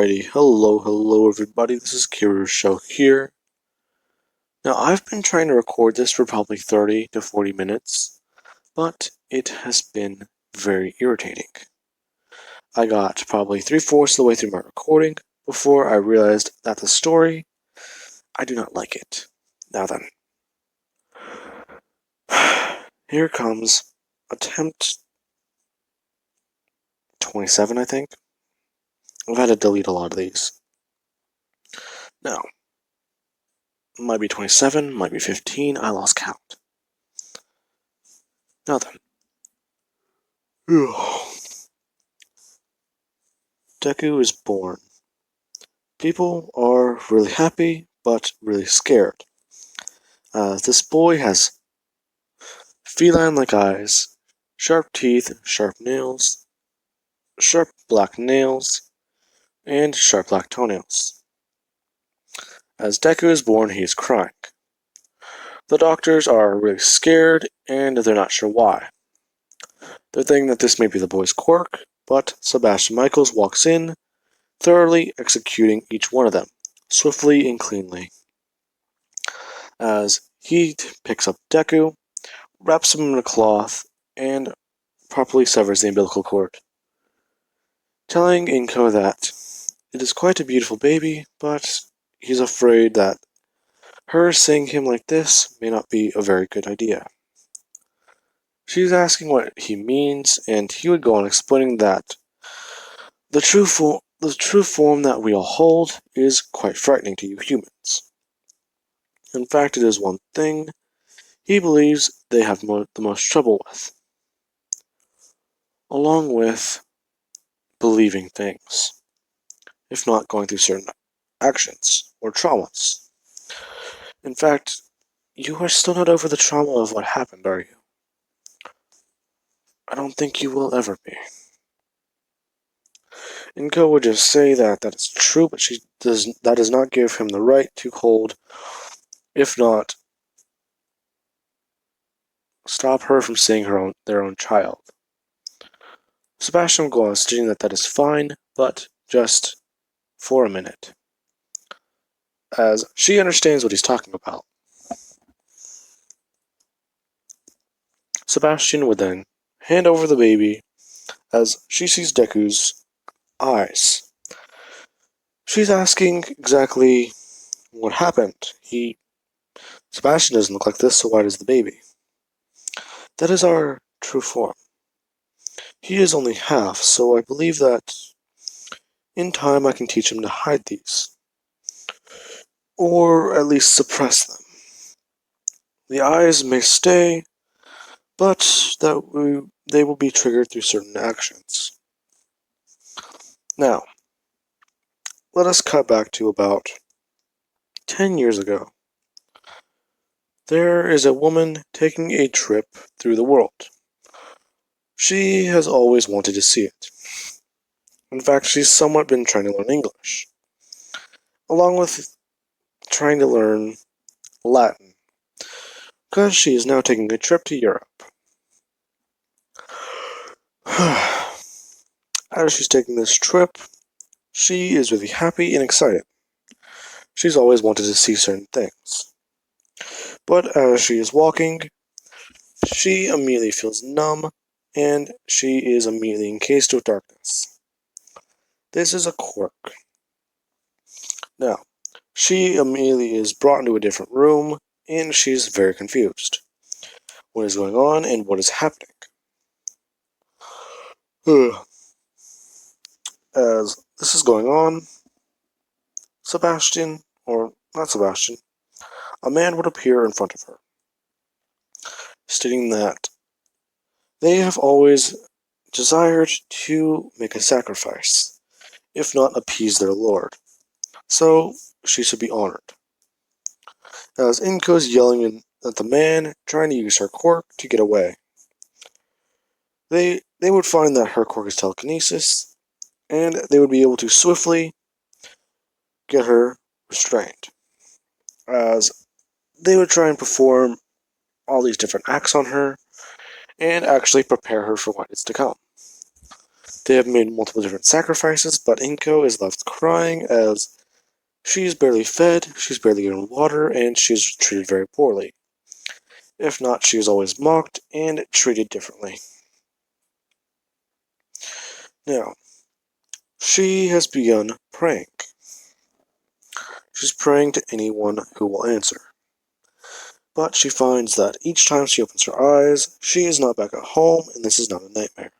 Alrighty, hello everybody, this is Kiru's show here. Now I've been trying to record this for probably 30 to 40 minutes, but it has been very irritating. I got probably 3/4 of the way through my recording before I realized that the story, I do not like it. Now then. Here comes attempt 27, I think. I've had to delete a lot of these. Now, might be 27, might be 15, I lost count. Now then. Deku is born. People are really happy, but really scared. This boy has feline-like eyes, sharp teeth, sharp nails, sharp black nails, and sharp black toenails. As Deku is born, he is crying. The doctors are really scared, and they're not sure why. They're thinking that this may be the boy's quirk, but Sebastian Michaels walks in, thoroughly executing each one of them, swiftly and cleanly. As he picks up Deku, wraps him in a cloth, and properly severs the umbilical cord, telling Inko that it is quite a beautiful baby, but he's afraid that her seeing him like this may not be a very good idea. She's asking what he means, and he would go on explaining that the true form that we all hold is quite frightening to you humans. In fact, it is one thing he believes they have the most trouble with, along with believing things, if not going through certain actions or traumas. In fact, you are still not over the trauma of what happened, are you? I don't think you will ever be. Inko would just say that is true, but that does not give him the right to hold, if not stop her from seeing their own child. Sebastian will go on stating that is fine, but just for a minute, as she understands what he's talking about. Sebastian would then hand over the baby as she sees Deku's eyes. She's asking exactly what happened. Sebastian doesn't look like this, so why does the baby? That is our true form. He is only half, so I believe that in time I can teach him to hide these. Or at least suppress them. The eyes may stay, but they will be triggered through certain actions. Now, let us cut back to about 10 years ago. There is a woman taking a trip through the world. She has always wanted to see it. In fact, she's somewhat been trying to learn English, along with trying to learn Latin, because she is now taking a trip to Europe. As she's taking this trip, she is really happy and excited. She's always wanted to see certain things. But as she is walking, she immediately feels numb, and she is immediately encased with darkness. This is a quirk. Now, she immediately is brought into a different room, and she's very confused. What is going on, and what is happening? As this is going on, Sebastian, or not Sebastian, a man would appear in front of her, stating that they have always desired to make a sacrifice, if not appease their lord, so she should be honored. As Inko's yelling at the man, trying to use her quirk to get away. They would find that her quirk is telekinesis, and they would be able to swiftly get her restrained, as they would try and perform all these different acts on her, and actually prepare her for what is to come. They have made multiple different sacrifices, but Inko is left crying as she's barely fed, she's barely given water, and she's treated very poorly. If not, she is always mocked and treated differently. Now, she has begun praying. She's praying to anyone who will answer. But she finds that each time she opens her eyes, she is not back at home, and this is not a nightmare.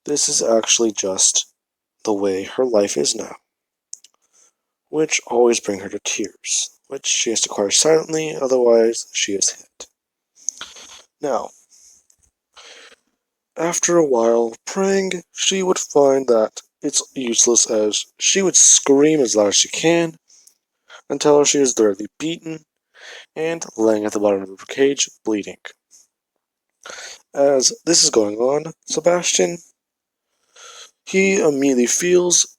This is actually just the way her life is now, which always brings her to tears, which she has to cry silently, otherwise she is hit. Now, after a while of praying, she would find that it's useless as she would scream as loud as she can until she is thoroughly beaten and laying at the bottom of her cage, bleeding. As this is going on, Sebastian, he immediately feels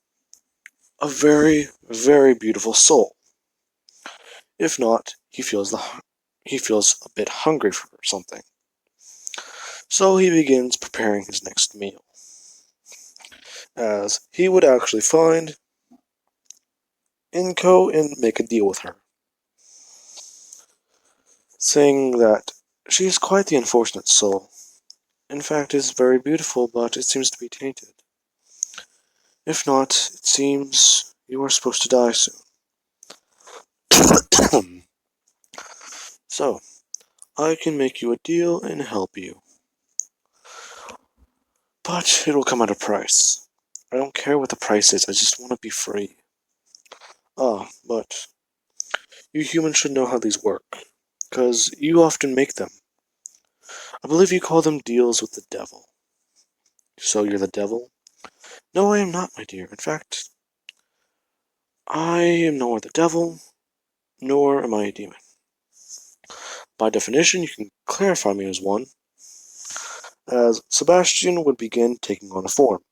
a very, very beautiful soul. If not, he feels a bit hungry for something. So he begins preparing his next meal. As he would actually find Inko and make a deal with her, saying that she is quite the unfortunate soul. In fact, is very beautiful, but it seems to be tainted. If not, it seems you are supposed to die soon. So, I can make you a deal and help you. But it will come at a price. I don't care what the price is, I just want to be free. Ah, but you humans should know how these work, because you often make them. I believe you call them deals with the devil. So you're the devil? No, I am not, my dear. In fact, I am nor the devil, nor am I a demon. By definition, you can clarify me as one, as Sebastian would begin taking on a form.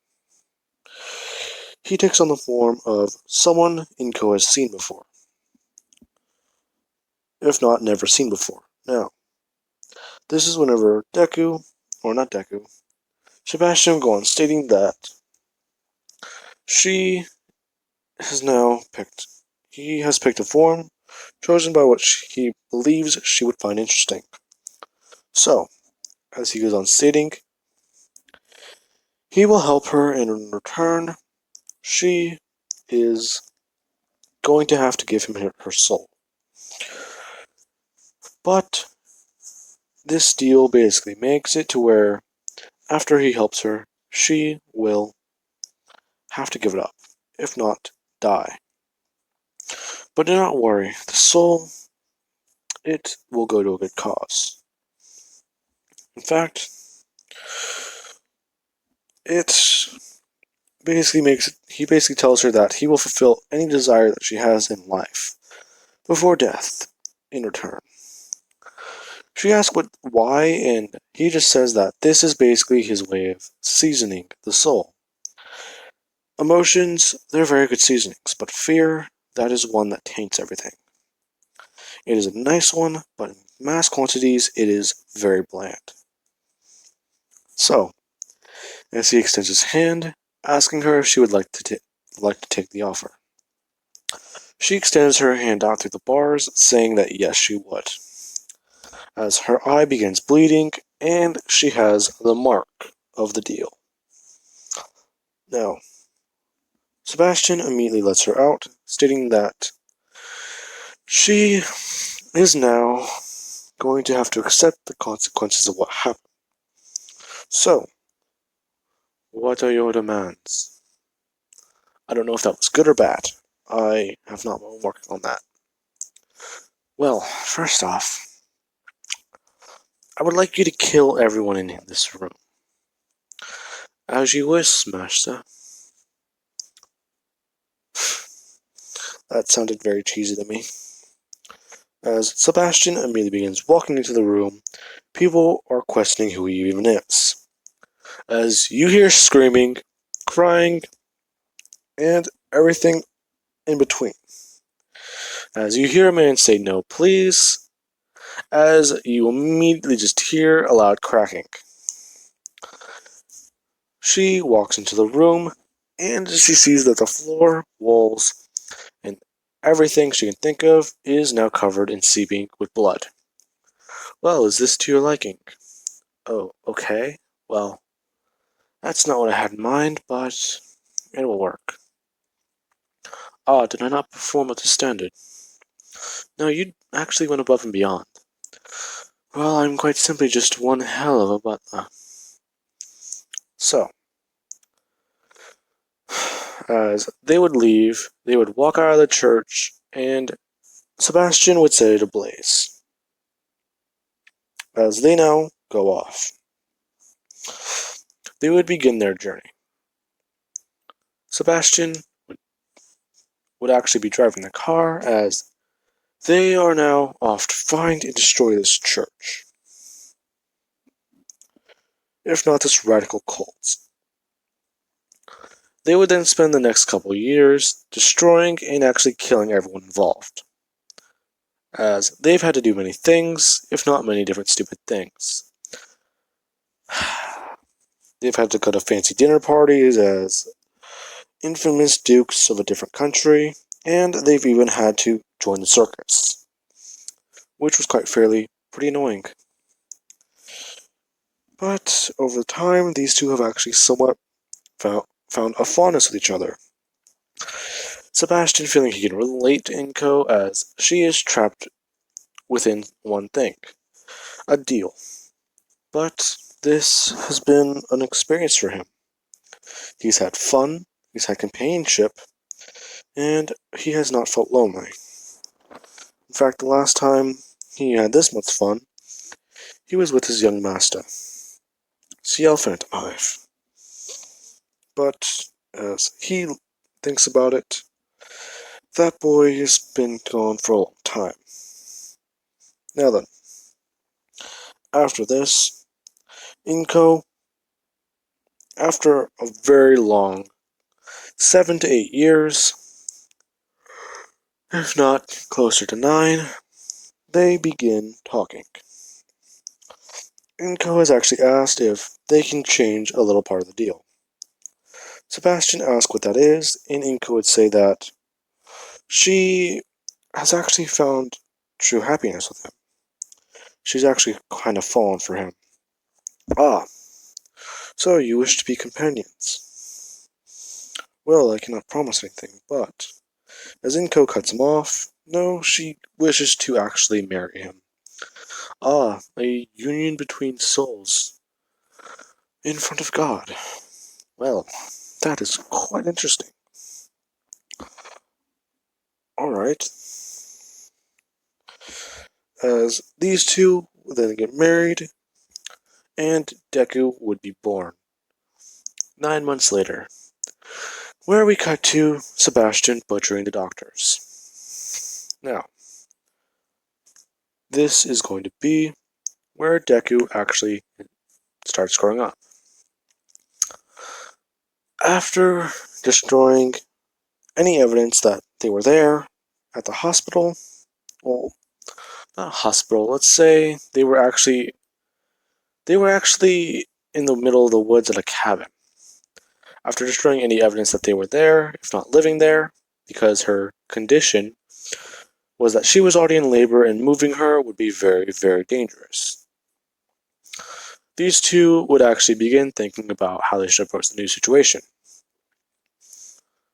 He takes on the form of someone Inko has seen before, if not never seen before. Now, this is whenever Deku, or not Deku, Sebastian will go on stating that she has now picked, he has picked a form chosen by what he believes she would find interesting. So, as he goes on stating, he will help her, and in return, she is going to have to give him her soul. But this deal basically makes it to where, after he helps her, she will have to give it up. If not, die. But do not worry, the soul, it will go to a good cause. In fact, it he basically tells her that he will fulfill any desire that she has in life before death in return. She asks why, and he just says that this is basically his way of seasoning the soul. Emotions, they're very good seasonings, but fear, that is one that taints everything. It is a nice one, but in mass quantities, it is very bland. So, as he extends his hand, asking her if she would like to take the offer. She extends her hand out through the bars, saying that yes, she would. As her eye begins bleeding, and she has the mark of the deal. Now, Sebastian immediately lets her out, stating that she is now going to have to accept the consequences of what happened. So, what are your demands? I don't know if that was good or bad. I have not been working on that. Well, first off, I would like you to kill everyone in this room. As you wish, master. That sounded very cheesy to me. As Sebastian immediately begins walking into the room, people are questioning who he even is. As you hear screaming, crying, and everything in between. As you hear a man say no please, as you immediately just hear a loud cracking. She walks into the room and she sees that the floor, walls, and everything she can think of is now covered in seeping with blood. Well, is this to your liking? Oh, okay. Well, that's not what I had in mind, but it will work. Ah, did I not perform up to standard? No, you actually went above and beyond. Well, I'm quite simply just one hell of a butler. So, as they would leave, they would walk out of the church, and Sebastian would set it ablaze. As they now go off, they would begin their journey. Sebastian would actually be driving the car as they are now off to find and destroy this church, if not this radical cult. They would then spend the next couple years destroying and actually killing everyone involved, as they've had to do many things, if not many different stupid things. They've had to go to fancy dinner parties as infamous dukes of a different country, and they've even had to join the circus, which was quite fairly pretty annoying. But over time, these two have actually somewhat found a fondness with each other. Sebastian feeling he can relate to Inko as she is trapped within one thing, a deal. But this has been an experience for him. He's had fun, he's had companionship, and he has not felt lonely. In fact, the last time he had this much fun, he was with his young master, the elephant Ive. But as he thinks about it, that boy has been gone for a long time. Now then, after this, Inko, after a very long 7 to 8 years, if not closer to 9, they begin talking. Inko has actually asked if they can change a little part of the deal. Sebastian asks what that is, and Inko would say that she has actually found true happiness with him. She's actually kind of fallen for him. Ah, so you wish to be companions. Well, I cannot promise anything, but as Inko cuts him off, no, she wishes to actually marry him. Ah, a union between souls in front of God. Well, that is quite interesting. Alright. As these two then get married, and Deku would be born 9 months later, where we cut to Sebastian butchering the doctors. Now, this is going to be where Deku actually starts growing up. After destroying any evidence that they were there at the hospital, well, not hospital, let's say they were actually in the middle of the woods at a cabin. After destroying any evidence that they were there, if not living there, because her condition was that she was already in labor and moving her would be very, very dangerous. These two would actually begin thinking about how they should approach the new situation.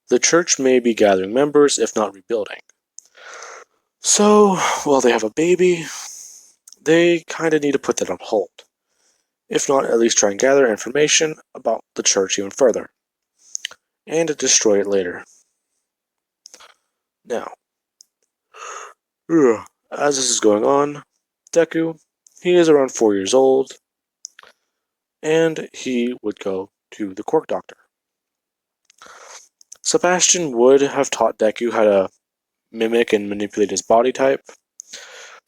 The church may be gathering members, if not rebuilding. So, while they have a baby, they kind of need to put that on hold. If not, at least try and gather information about the church even further, and destroy it later. Now, as this is going on, Deku, he is around 4 years old, and he would go to the quirk doctor. Sebastian would have taught Deku how to mimic and manipulate his body type,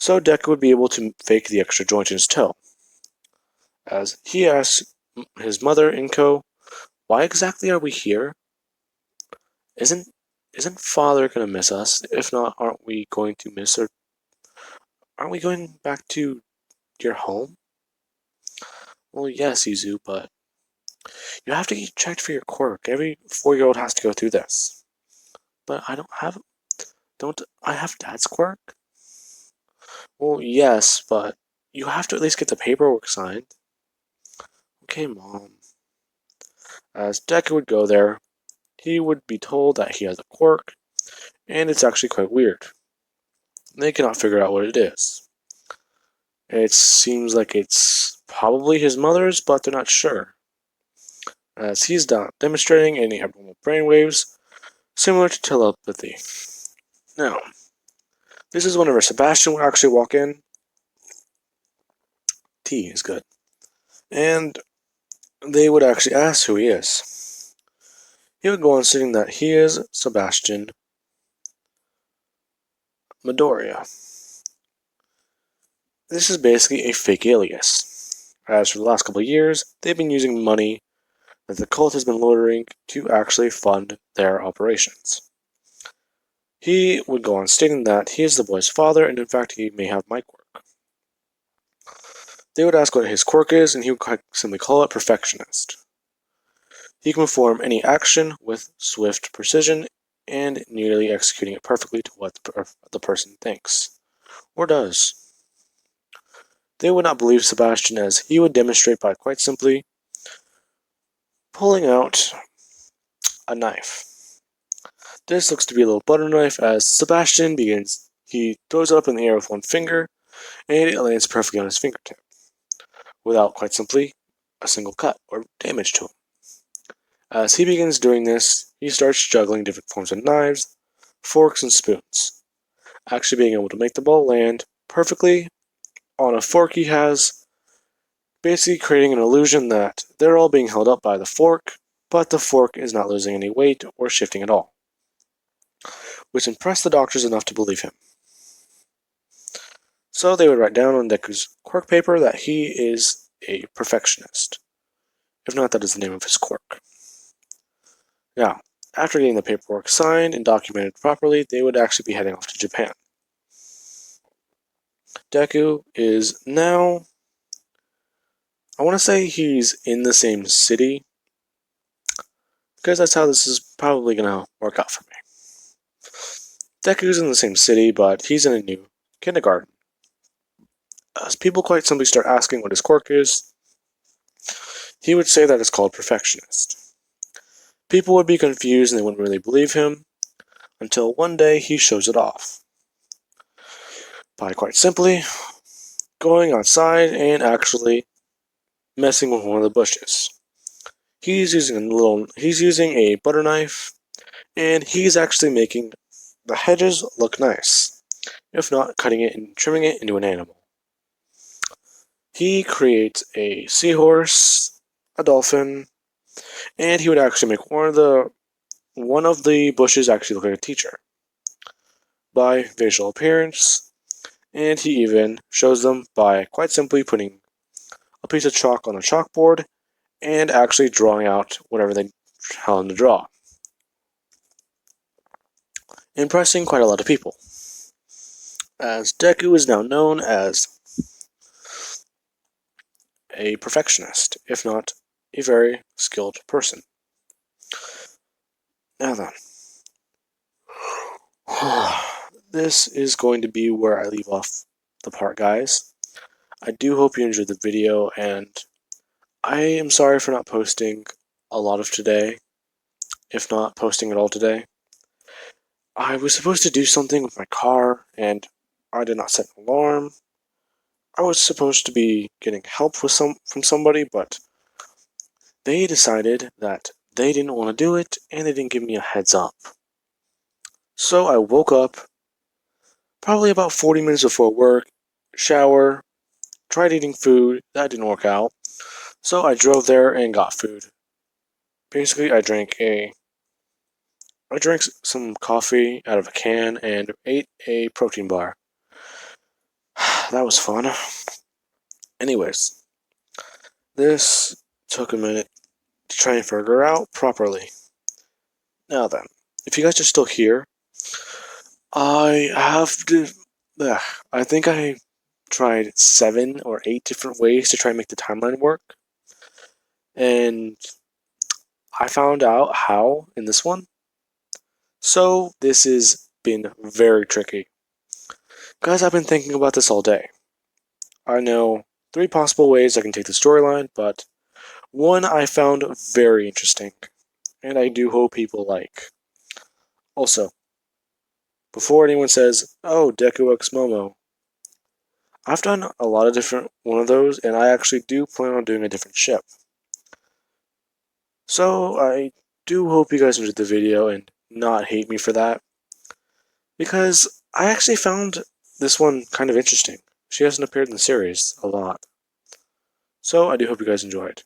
so Deku would be able to fake the extra joint in his toe. As he asks his mother, Inko, why exactly are we here? Isn't father gonna miss us? If not, aren't we going to miss her? Aren't we going back to your home? Well, yes, Izu, but You have to get checked for your quirk. Every 4-year-old has to go through this. But I don't I have dad's quirk? Well, yes, but you have to at least get the paperwork signed. Okay, Mom. As Deku would go there, he would be told that he has a quirk, and it's actually quite weird. They cannot figure out what it is. It seems like it's probably his mother's, but they're not sure, as he's not demonstrating any abnormal brainwaves similar to telepathy. Now, this is whenever Sebastian will actually walk in. Tea is good. And they would actually ask who he is. He would go on saying that he is Sebastian Midoriya. This is basically a fake alias, as for the last couple of years, they've been using money that the cult has been laundering to actually fund their operations. He would go on stating that he is the boy's father, and in fact, he may have my quirk. They would ask what his quirk is, and he would simply call it Perfectionist. He can perform any action with swift precision and nearly executing it perfectly to what the person thinks or does. They would not believe Sebastian, as he would demonstrate by quite simply pulling out a knife. This looks to be a little butter knife, as Sebastian begins. He throws it up in the air with one finger, and it lands perfectly on his fingertip, without quite simply a single cut or damage to him. As he begins doing this, he starts juggling different forms of knives, forks, and spoons, actually being able to make the ball land perfectly on a fork he has, basically creating an illusion that they're all being held up by the fork, but the fork is not losing any weight or shifting at all, which impressed the doctors enough to believe him. So they would write down on Deku's quirk paper that he is a perfectionist. If not, that is the name of his quirk. Now, after getting the paperwork signed and documented properly, they would actually be heading off to Japan. Deku is now, I want to say he's in the same city, because that's how this is probably going to work out for me. Deku's in the same city, but he's in a new kindergarten. As people quite simply start asking what his quirk is, he would say that it's called Perfectionist. People would be confused and they wouldn't really believe him, until one day he shows it off. By quite simply going outside and actually messing with one of the bushes. He's using a butter knife, and he's actually making the hedges look nice, if not cutting it and trimming it into an animal. He creates a seahorse, a dolphin, and he would actually make one of the bushes actually look like a teacher by visual appearance, and he even shows them by quite simply putting a piece of chalk on a chalkboard and actually drawing out whatever they tell him to draw, impressing quite a lot of people, as Deku is now known as a perfectionist, if not a very skilled person. Now then, this is going to be where I leave off the part, guys. I do hope you enjoyed the video, and I am sorry for not posting a lot of today, if not posting at all today. I was supposed to do something with my car, and I did not set an alarm. I was supposed to be getting help from somebody, but they decided that they didn't want to do it, and they didn't give me a heads up. So I woke up probably about 40 minutes before work, shower, tried eating food, that didn't work out. So I drove there and got food. Basically, I drank some coffee out of a can and ate a protein bar. That was fun. Anyways, this took a minute to try and figure out properly. Now then, if you guys are still here, I have to. I think I tried 7 or 8 different ways to try and make the timeline work. And I found out how in this one. So this has been very tricky. Guys, I've been thinking about this all day. I know three possible ways I can take the storyline, but one I found very interesting, and I do hope people like. Also, before anyone says, oh, Deku X Momo, I've done a lot of different one of those, and I actually do plan on doing a different ship. So I do hope you guys enjoyed the video and not hate me for that, because I actually found this one kind of interesting. She hasn't appeared in the series a lot. So I do hope you guys enjoyed.